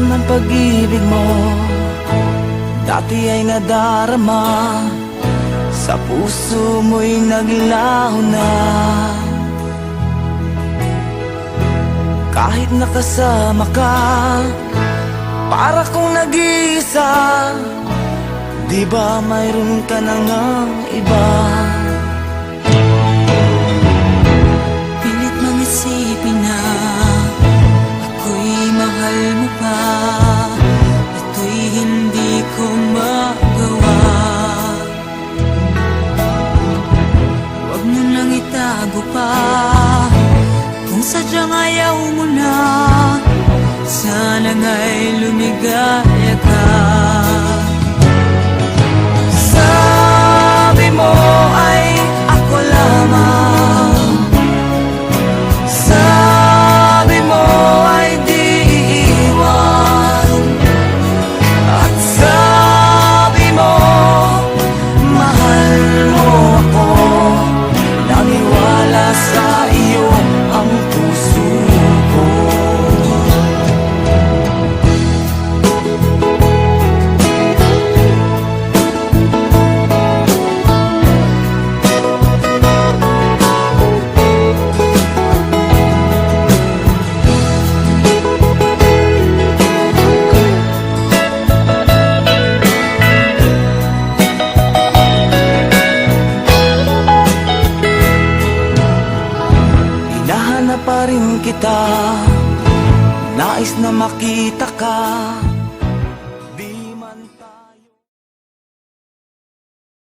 ng pag-ibig mo dati ay nadarama, sa puso mo'y naglaho na. Kahit nakasama ka, para kong nag-iisa, di ba mayroon ka na ngang iba? Pilit mang isipin na ako'y mahal mo pa, ito'y hindi ko magawa. Huwag mo nang itago pa, kung sadyang ayaw mo na, sana nga'y lumigaya ka. Sabi mo ay ako lamang, sabi mo ay di iiwan, at sabi mo mahal mo ako, naniwala sa iyo ang puso ko. Hinahanap pa rin kita, nais na makita ka,